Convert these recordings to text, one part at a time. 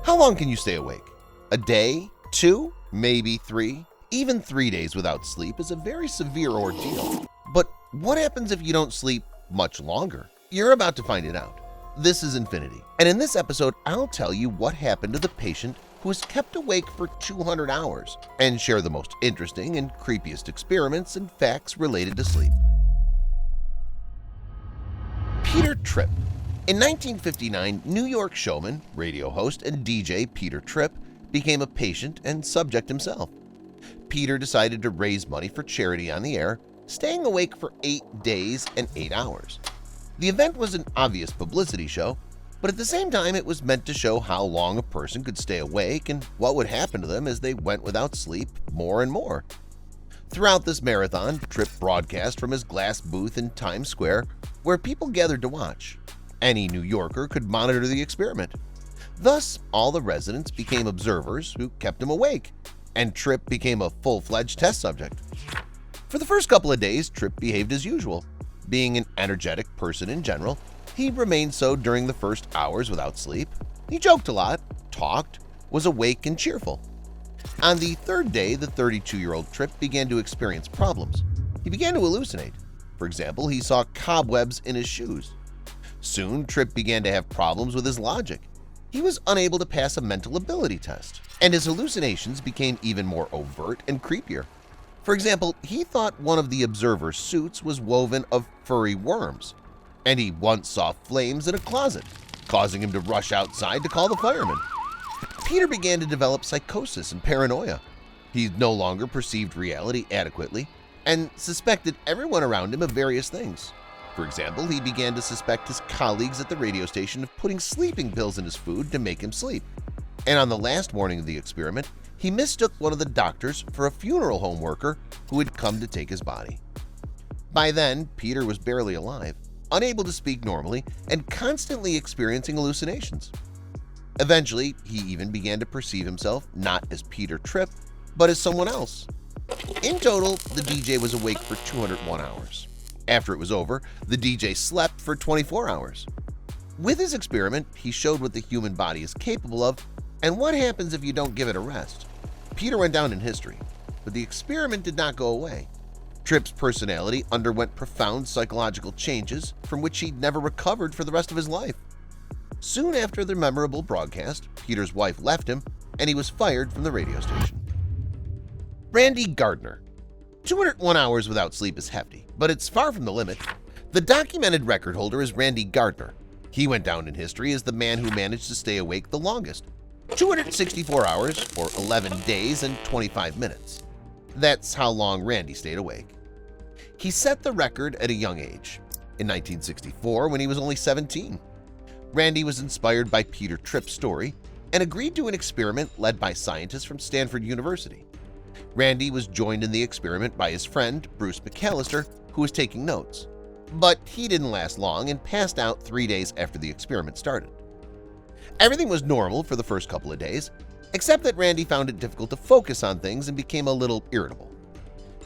How long can you stay awake? A day? 2? Maybe 3? Even 3 days without sleep is a very severe ordeal. But what happens if you don't sleep much longer? You're about to find it out. This is Infinity, and in this episode I'll tell you what happened to the patient who was kept awake for 200 hours and share the most interesting and creepiest experiments and facts related to sleep. Peter Tripp. In 1959, New York showman, radio host, and DJ Peter Tripp became a patient and subject himself. Peter decided to raise money for charity on the air, staying awake for 8 days and 8 hours. The event was an obvious publicity show, but at the same time it was meant to show how long a person could stay awake and what would happen to them as they went without sleep more and more. Throughout this marathon, Tripp broadcast from his glass booth in Times Square, where people gathered to watch. Any New Yorker could monitor the experiment. Thus, all the residents became observers who kept him awake, and Tripp became a full-fledged test subject. For the first couple of days, Tripp behaved as usual. Being an energetic person in general, he remained so during the first hours without sleep. He joked a lot, talked, was awake and cheerful. On the third day, the 32-year-old Tripp began to experience problems. He began to hallucinate. For example, he saw cobwebs in his shoes. Soon, Tripp began to have problems with his logic. He was unable to pass a mental ability test, and his hallucinations became even more overt and creepier. For example, he thought one of the observer's suits was woven of furry worms, and he once saw flames in a closet, causing him to rush outside to call the firemen. Peter began to develop psychosis and paranoia. He no longer perceived reality adequately and suspected everyone around him of various things. For example, he began to suspect his colleagues at the radio station of putting sleeping pills in his food to make him sleep. And on the last morning of the experiment, he mistook one of the doctors for a funeral home worker who had come to take his body. By then, Peter was barely alive, unable to speak normally, and constantly experiencing hallucinations. Eventually, he even began to perceive himself not as Peter Tripp, but as someone else. In total, the DJ was awake for 201 hours. After it was over, the DJ slept for 24 hours. With his experiment, he showed what the human body is capable of and what happens if you don't give it a rest. Peter went down in history, but the experiment did not go away. Tripp's personality underwent profound psychological changes from which he never recovered for the rest of his life. Soon after the memorable broadcast, Peter's wife left him and he was fired from the radio station. Randy Gardner. 201 hours without sleep is hefty, but it's far from the limit. The documented record holder is Randy Gardner. He went down in history as the man who managed to stay awake the longest, 264 hours or 11 days and 25 minutes. That's how long Randy stayed awake. He set the record at a young age, in 1964 when he was only 17. Randy was inspired by Peter Tripp's story and agreed to an experiment led by scientists from Stanford University. Randy was joined in the experiment by his friend, Bruce McAllister, who was taking notes. But he didn't last long and passed out 3 days after the experiment started. Everything was normal for the first couple of days, except that Randy found it difficult to focus on things and became a little irritable.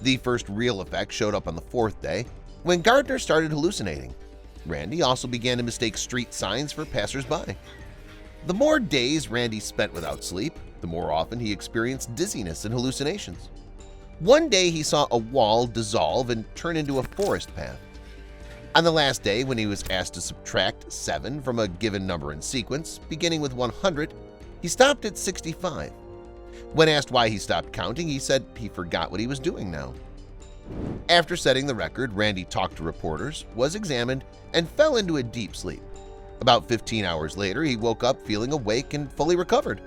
The first real effect showed up on the 4th day, when Gardner started hallucinating. Randy also began to mistake street signs for passers-by. The more days Randy spent without sleep, the more often he experienced dizziness and hallucinations. One day he saw a wall dissolve and turn into a forest path. On the last day, when he was asked to subtract 7 from a given number in sequence, beginning with 100, he stopped at 65. When asked why he stopped counting, he said he forgot what he was doing now. After setting the record, Randy talked to reporters, was examined, and fell into a deep sleep. About 15 hours later, he woke up feeling awake and fully recovered.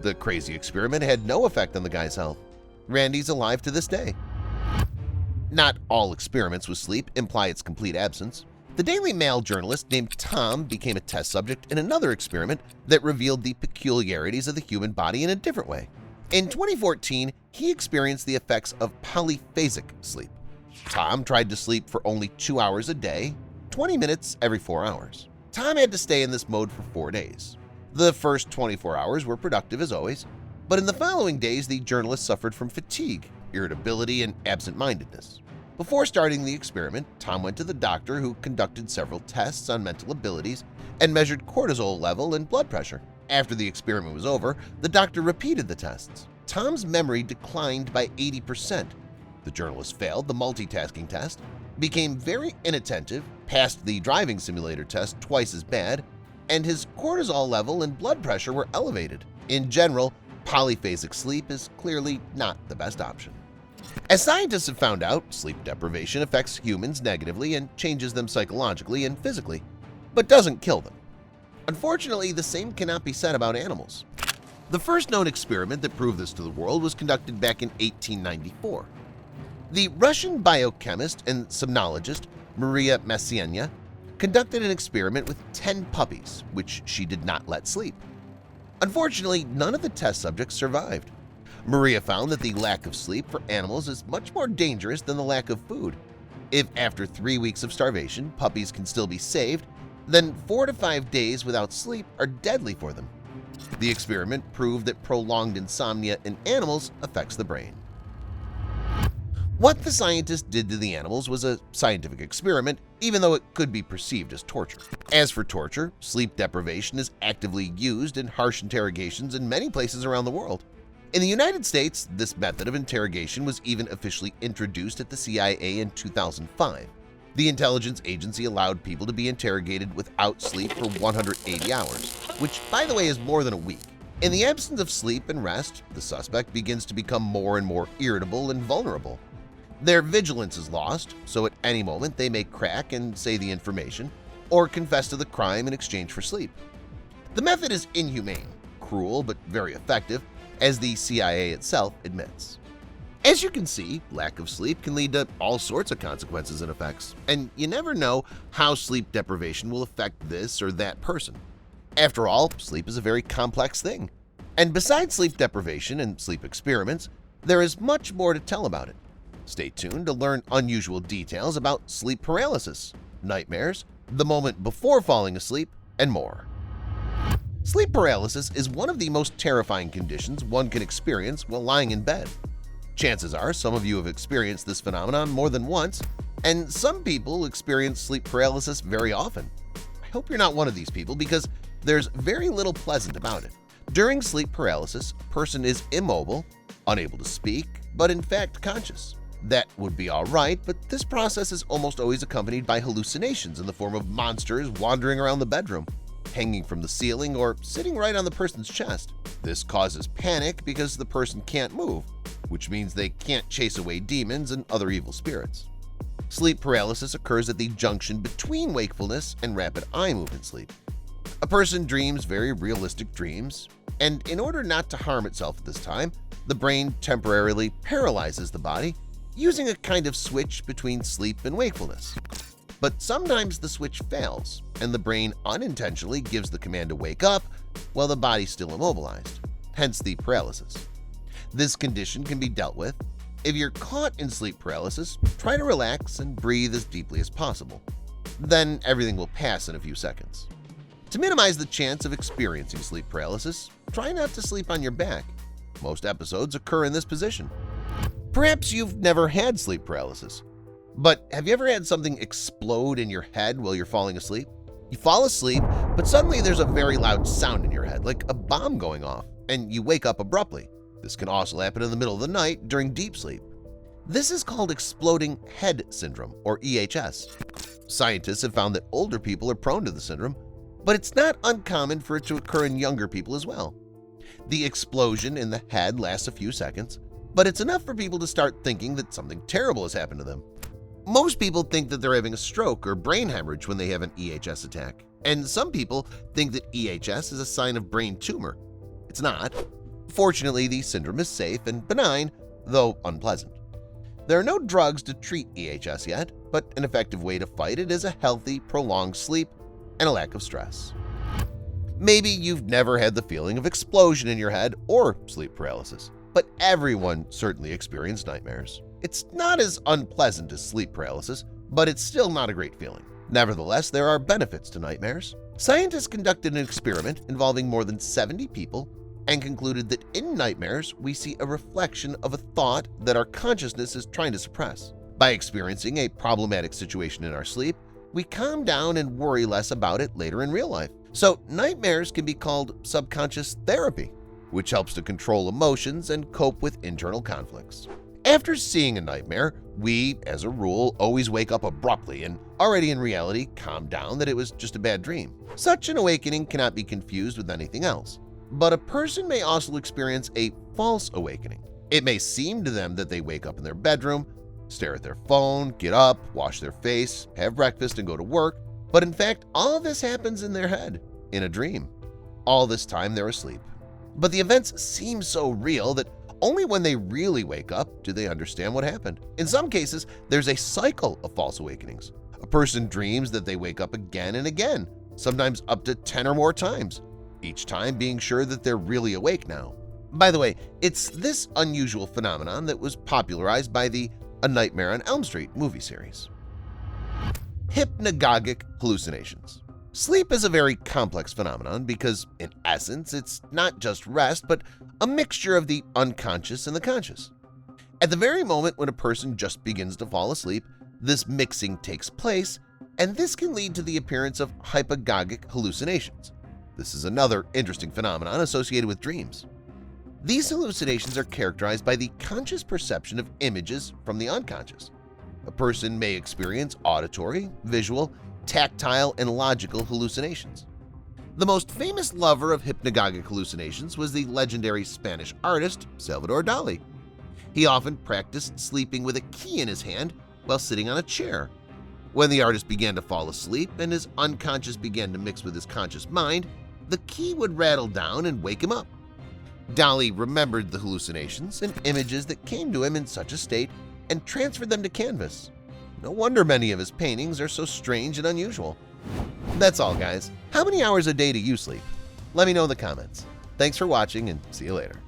The crazy experiment had no effect on the guy's health. Randy's alive to this day. Not all experiments with sleep imply its complete absence. The Daily Mail journalist named Tom became a test subject in another experiment that revealed the peculiarities of the human body in a different way. In 2014, he experienced the effects of polyphasic sleep. Tom tried to sleep for only 2 hours a day, 20 minutes every 4 hours. Tom had to stay in this mode for 4 days. The first 24 hours were productive as always, but in the following days the journalist suffered from fatigue, irritability, and absent-mindedness. Before starting the experiment, Tom went to the doctor who conducted several tests on mental abilities and measured cortisol level and blood pressure. After the experiment was over, the doctor repeated the tests. Tom's memory declined by 80%. The journalist failed the multitasking test, became very inattentive, passed the driving simulator test twice as bad, and his cortisol level and blood pressure were elevated. In general, polyphasic sleep is clearly not the best option. As scientists have found out, sleep deprivation affects humans negatively and changes them psychologically and physically, but doesn't kill them. Unfortunately, the same cannot be said about animals. The first known experiment that proved this to the world was conducted back in 1894. The Russian biochemist and somnologist Maria Massienya conducted an experiment with 10 puppies, which she did not let sleep. Unfortunately, none of the test subjects survived. Maria found that the lack of sleep for animals is much more dangerous than the lack of food. If after 3 weeks of starvation puppies can still be saved, then 4 to 5 days without sleep are deadly for them. The experiment proved that prolonged insomnia in animals affects the brain. What the scientists did to the animals was a scientific experiment, even though it could be perceived as torture. As for torture, sleep deprivation is actively used in harsh interrogations in many places around the world. In the United States, this method of interrogation was even officially introduced at the CIA in 2005. The intelligence agency allowed people to be interrogated without sleep for 180 hours, which, by the way, is more than a week. In the absence of sleep and rest, the suspect begins to become more and more irritable and vulnerable. Their vigilance is lost, so at any moment they may crack and say the information or confess to the crime in exchange for sleep. The method is inhumane, cruel, but very effective, as the CIA itself admits. As you can see, lack of sleep can lead to all sorts of consequences and effects, and you never know how sleep deprivation will affect this or that person. After all, sleep is a very complex thing. And besides sleep deprivation and sleep experiments, there is much more to tell about it. Stay tuned to learn unusual details about sleep paralysis, nightmares, the moment before falling asleep, and more. Sleep paralysis is one of the most terrifying conditions one can experience while lying in bed. Chances are some of you have experienced this phenomenon more than once, and some people experience sleep paralysis very often. I hope you're not one of these people because there's very little pleasant about it. During sleep paralysis, a person is immobile, unable to speak, but in fact conscious. That would be all right, but this process is almost always accompanied by hallucinations in the form of monsters wandering around the bedroom, hanging from the ceiling, or sitting right on the person's chest. This causes panic because the person can't move, which means they can't chase away demons and other evil spirits. Sleep paralysis occurs at the junction between wakefulness and rapid eye movement sleep. A person dreams very realistic dreams, and in order not to harm itself at this time, the brain temporarily paralyzes the body using a kind of switch between sleep and wakefulness. But sometimes the switch fails, and the brain unintentionally gives the command to wake up while the body's still immobilized, hence the paralysis. This condition can be dealt with. If you're caught in sleep paralysis, try to relax and breathe as deeply as possible. Then everything will pass in a few seconds. To minimize the chance of experiencing sleep paralysis, try not to sleep on your back. Most episodes occur in this position. Perhaps you've never had sleep paralysis, but have you ever had something explode in your head while you're falling asleep? You fall asleep, but suddenly there's a very loud sound in your head, like a bomb going off, and you wake up abruptly. This can also happen in the middle of the night during deep sleep. This is called exploding head syndrome, or EHS. Scientists have found that older people are prone to the syndrome, but it's not uncommon for it to occur in younger people as well. The explosion in the head lasts a few seconds, but it's enough for people to start thinking that something terrible has happened to them. Most people think that they're having a stroke or brain hemorrhage when they have an EHS attack, and some people think that EHS is a sign of brain tumor. It's not. Fortunately, the syndrome is safe and benign, though unpleasant. There are no drugs to treat EHS yet, but an effective way to fight it is a healthy, prolonged sleep and a lack of stress. Maybe you've never had the feeling of explosion in your head or sleep paralysis, but everyone certainly experienced nightmares. It's not as unpleasant as sleep paralysis, but it's still not a great feeling. Nevertheless, there are benefits to nightmares. Scientists conducted an experiment involving more than 70 people and concluded that in nightmares we see a reflection of a thought that our consciousness is trying to suppress. By experiencing a problematic situation in our sleep, we calm down and worry less about it later in real life. So nightmares can be called subconscious therapy, which helps to control emotions and cope with internal conflicts. After seeing a nightmare, we, as a rule, always wake up abruptly and already in reality calm down that it was just a bad dream. Such an awakening cannot be confused with anything else. But a person may also experience a false awakening. It may seem to them that they wake up in their bedroom, stare at their phone, get up, wash their face, have breakfast, and go to work, but in fact, all of this happens in their head, in a dream. All this time they're asleep. But the events seem so real that only when they really wake up do they understand what happened. In some cases, there's a cycle of false awakenings. A person dreams that they wake up again and again, sometimes up to 10 or more times, each time being sure that they're really awake now. By the way, it's this unusual phenomenon that was popularized by the A Nightmare on Elm Street movie series. Hypnagogic hallucinations. Sleep is a very complex phenomenon because, in essence, it's not just rest, but a mixture of the unconscious and the conscious. At the very moment when a person just begins to fall asleep, this mixing takes place, and this can lead to the appearance of hypnagogic hallucinations. This is another interesting phenomenon associated with dreams. These hallucinations are characterized by the conscious perception of images from the unconscious. A person may experience auditory, visual, tactile, and logical hallucinations. The most famous lover of hypnagogic hallucinations was the legendary Spanish artist Salvador Dali. He often practiced sleeping with a key in his hand while sitting on a chair. When the artist began to fall asleep and his unconscious began to mix with his conscious mind, the key would rattle down and wake him up. Dali remembered the hallucinations and images that came to him in such a state and transferred them to canvas. No wonder many of his paintings are so strange and unusual. That's all, guys. How many hours a day do you sleep? Let me know in the comments. Thanks for watching and see you later.